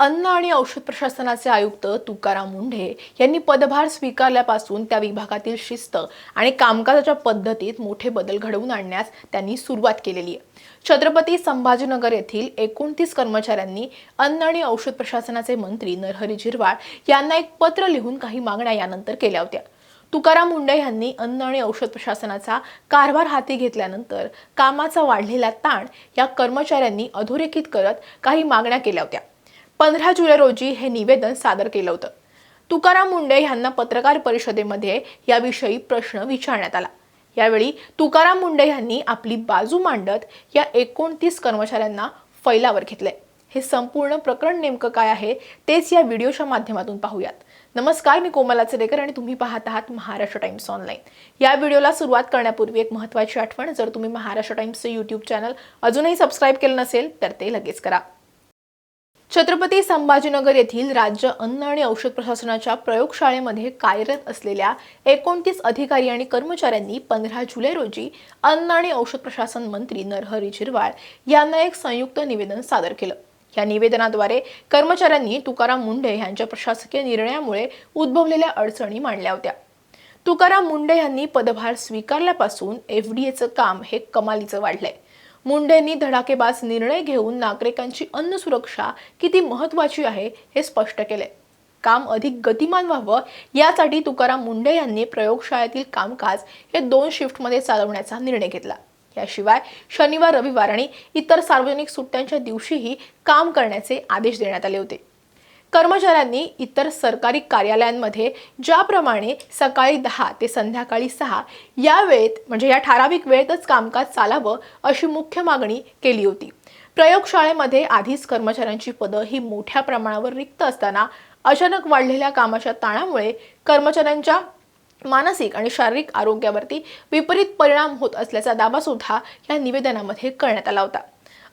अन्न आणि औषध प्रशासनाचे आयुक्त तुकाराम मुंढे यांनी पदभार स्वीकारल्यापासून त्या विभागातील शिस्त आणि कामकाजाच्या पद्धतीत मोठे बदल घडवून आणण्यास त्यांनी सुरुवात केलेली आहे। छत्रपती संभाजीनगर येथील 29 कर्मचाऱ्यांनी अन्न आणि औषध प्रशासनाचे मंत्री नरहरी झिरवाळ यांना एक पत्र लिहून काही मागण्या यानंतर केल्या होत्या। तुकाराम मुंढे यांनी अन्न आणि औषध प्रशासनाचा कारभार हाती घेतल्यानंतर कामाचा वाढलेला ताण या कर्मचाऱ्यांनी अधोरेखित करत काही मागण्या केल्या होत्या। 15 जुलै रोजी हे निवेदन सादर केलं होतं। तुकाराम मुंढे यांना पत्रकार परिषदेमध्ये याविषयी प्रश्न विचारण्यात आला। यावेळी तुकाराम मुंढे यांनी आपली बाजू मांडत या 29 कर्मचाऱ्यांना फैलावर घेतले। हे संपूर्ण प्रकरण नेमकं काय आहे तेच या व्हिडिओच्या माध्यमातून पाहूयात। नमस्कार, मी कोमल आचरेकर आणि तुम्ही पाहत आहात महाराष्ट्र टाइम्स ऑनलाईन। या व्हिडिओला सुरुवात करण्यापूर्वी एक महत्त्वाची आठवण, जर तुम्ही महाराष्ट्र टाइम्सचे यूट्यूब चॅनल अजूनही सबस्क्राइब केलं नसेल तर ते लगेच करा। छत्रपती संभाजीनगर येथील राज्य अन्न आणि औषध प्रशासनाच्या प्रयोगशाळेमध्ये कार्यरत असलेल्या 29 अधिकारी आणि कर्मचाऱ्यांनी 15 जुलै रोजी अन्न आणि औषध प्रशासन मंत्री नरहरी झिरवाळ यांना एक संयुक्त निवेदन सादर केलं। या निवेदनाद्वारे कर्मचाऱ्यांनी तुकाराम मुंढे यांच्या प्रशासकीय निर्णयामुळे उद्भवलेल्या अडचणी मांडल्या होत्या। तुकाराम मुंढे यांनी पदभार स्वीकारल्यापासून एफडीएचं काम हे कमालीचं वाढलंय। मुंढेंनी धडाकेबाज निर्णय घेऊन नागरिकांची अन्न सुरक्षा किती महत्त्वाची आहे हे स्पष्ट केले। काम अधिक गतिमान व्हावं यासाठी तुकाराम मुंढे यांनी प्रयोगशाळेतील कामकाज हे 2 शिफ्टमध्ये चालवण्याचा निर्णय घेतला। याशिवाय शनिवार, रविवार आणि इतर सार्वजनिक सुट्ट्यांच्या दिवशीही काम करण्याचे आदेश देण्यात आले होते। कर्मचाऱ्यांनी इतर सरकारी कार्यालयांमध्ये ज्याप्रमाणे सकाळी 10 ते संध्याकाळी 6 या वेळेत म्हणजे या ठराविक वेळेतच कामकाज चालावं अशी मुख्य मागणी केली होती। प्रयोगशाळेमध्ये आधीच कर्मचाऱ्यांची पदं ही मोठ्या प्रमाणावर रिक्त असताना अचानक वाढलेल्या कामाच्या ताणामुळे कर्मचाऱ्यांच्या मानसिक आणि शारीरिक आरोग्यावरती विपरीत परिणाम होत असल्याचा दावा सुद्धा या निवेदनामध्ये करण्यात आला होता।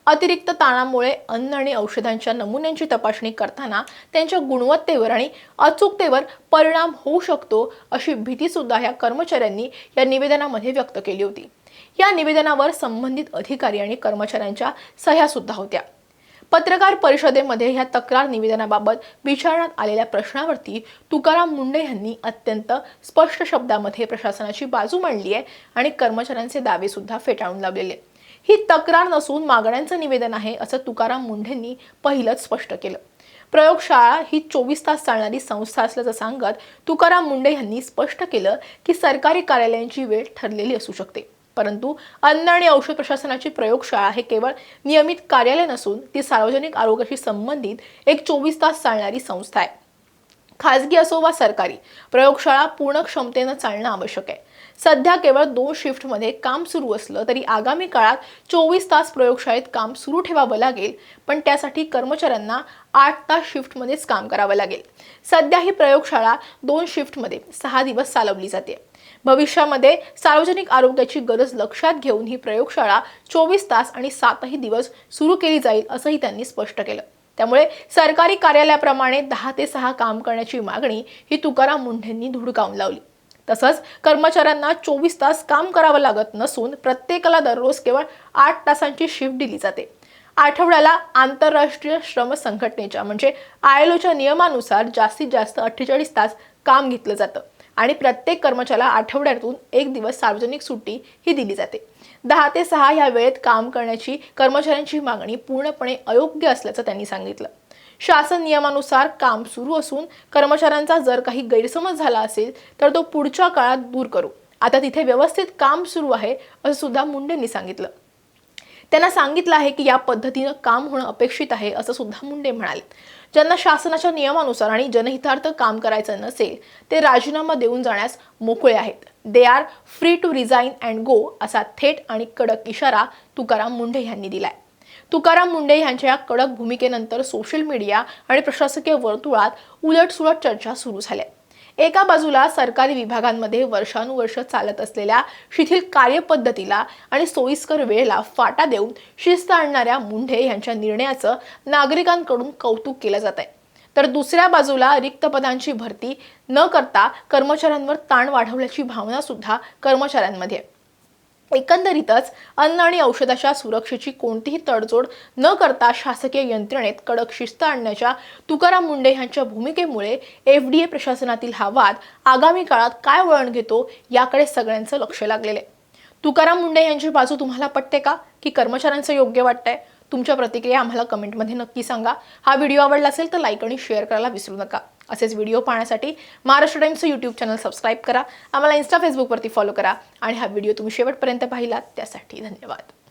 अतिरिक्त ताणामुळे अन्न आणि औषधांच्या नमुन्यांची तपासणी करताना त्यांच्या गुणवत्तेवर आणि अचूकतेवर परिणाम होऊ शकतो अशी भीती सुद्धा या कर्मचाऱ्यांनी या निवेदनामध्ये व्यक्त केली होती। या निवेदनावर संबंधित अधिकारी आणि कर्मचाऱ्यांच्या सह्या सुद्धा होत्या। पत्रकार परिषदेमध्ये या तक्रार निवेदनाबाबत विचारण्यात आलेल्या प्रश्नावरती तुकाराम मुंढे यांनी अत्यंत स्पष्ट शब्दामध्ये प्रशासनाची बाजू मांडली आहे आणि कर्मचाऱ्यांचे दावे सुद्धा फेटाळून लावलेले। ही तक्रार नसून मागण्यांचं निवेदन आहे असं तुकाराम मुंढेंनी पहिलंच स्पष्ट केलं। प्रयोगशाळा ही 24 तास चालणारी संस्था असल्याचं सांगत तुकाराम मुंढे यांनी स्पष्ट केलं की सरकारी कार्यालयांची वेळ ठरलेली असू शकते, परंतु अन्न आणि औषध प्रशासनाची प्रयोगशाळा हे केवळ नियमित कार्यालय नसून ती सार्वजनिक आरोग्याशी संबंधित एक 24 तास चालणारी संस्था आहे। खासगी असो वा सरकारी, प्रयोगशाळा पूर्ण क्षमतेनं चालणं आवश्यक आहे। सध्या केवळ 2 शिफ्टमध्ये काम सुरू असलं तरी आगामी काळात 24 तास प्रयोगशाळेत काम सुरू ठेवावं लागेल, पण त्यासाठी कर्मचाऱ्यांना 8 तास शिफ्टमध्येच काम करावं लागेल। सध्या ही प्रयोगशाळा 2 शिफ्टमध्ये 6 दिवस चालवली जाते। भविष्यामध्ये सार्वजनिक आरोग्याची गरज लक्षात घेऊन ही प्रयोगशाळा 24 तास आणि 7ही दिवस सुरू केली जाईल असंही त्यांनी स्पष्ट केलं। त्यामुळे सरकारी कार्यालयाप्रमाणे 10 ते 6 काम करण्याची मागणी ही तुकाराम मुंढेंनी धुडकावून लावली। तसंच कर्मचाऱ्यांना 24 तास काम करावं लागत नसून प्रत्येकाला दररोज केवळ 8 तासांची शिफ्ट दिली जाते। आठवड्याला आंतरराष्ट्रीय श्रम संघटनेच्या म्हणजे ILOच्या नियमानुसार जास्तीत जास्त 48 तास काम घेतलं जातं आणि प्रत्येक कर्मचाऱ्याला आठवड्यातून 1 दिवस सार्वजनिक सुट्टी ही दिली जाते। 10 ते 6 या वेळेत काम करण्याची कर्मचाऱ्यांची मागणी पूर्णपणे अयोग्य असल्याचं त्यांनी सांगितलं। शासन नियमानुसार काम सुरू असून कर्मचाऱ्यांचा जर काही गैरसमज झाला असेल तर तो पुढच्या काळात दूर करू। आता तिथे व्यवस्थित काम सुरू आहे असं सुद्धा मुंढेंनी सांगितलं। त्यांना सांगितलं आहे की या पद्धतीनं काम होणं अपेक्षित आहे असं सुद्धा मुंढे म्हणाले। ज्यांना शासनाच्या नियमानुसार आणि जनहितार्थ काम करायचं नसेल ते राजीनामा देऊन जाण्यास मोकळे आहेत। They are free to resign and go असा थेट आणि कडक इशारा तुकाराम मुंढे यांनी दिलाय। तुकाराम मुंढे यांच्या या कडक भूमिकेनंतर सोशल मीडिया आणि प्रशासकीय वर्तुळात उलटसुलट चर्चा सुरू झाल्या। एका बाजूला सरकारी विभागांमध्ये वर्षानुवर्ष चालत असलेल्या शिथिल कार्यपद्धतीला आणि सोयीस्कर वेळेला फाटा देऊन शिस्त आणणाऱ्या मुंढे यांच्या निर्णयाचं नागरिकांकडून कौतुक केलं जात आहे, तर दुसऱ्या बाजूला रिक्त पदांची भरती न करता कर्मचाऱ्यांवर ताण वाढवल्याची भावना सुद्धा कर्मचाऱ्यांमध्ये आहे। एकंदरीतच अन्न आणि औषधाच्या सुरक्षेची कोणतीही तडजोड न करता शासकीय यंत्रणेत कडक शिस्त आणण्याच्या तुकाराम मुंढे यांच्या भूमिकेमुळे FDA प्रशासनातील हा वाद आगामी काळात काय वळण घेतो याकडे सगळ्यांचं लक्ष लागलेलं आहे. तुकाराम मुंढे यांची बाजू तुम्हाला पटते का की कर्मचाऱ्यांचं योग्य वाटतंय? तुमच्या प्रतिक्रिया आम्हाला कमेंटमध्ये नक्की सांगा. हा व्हिडिओ आवडला असेल तर लाईक आणि शेअर करायला विसरू नका. असेच व्हिडिओ पाहण्यासाठी महाराष्ट्र टाइम्सचं यूट्यूब चॅनल सबस्क्राईब करा. आम्हाला इन्स्टा फेसबुकवरती फॉलो करा आणि हा व्हिडिओ तुम्ही शेवटपर्यंत पाहिलात त्यासाठी धन्यवाद.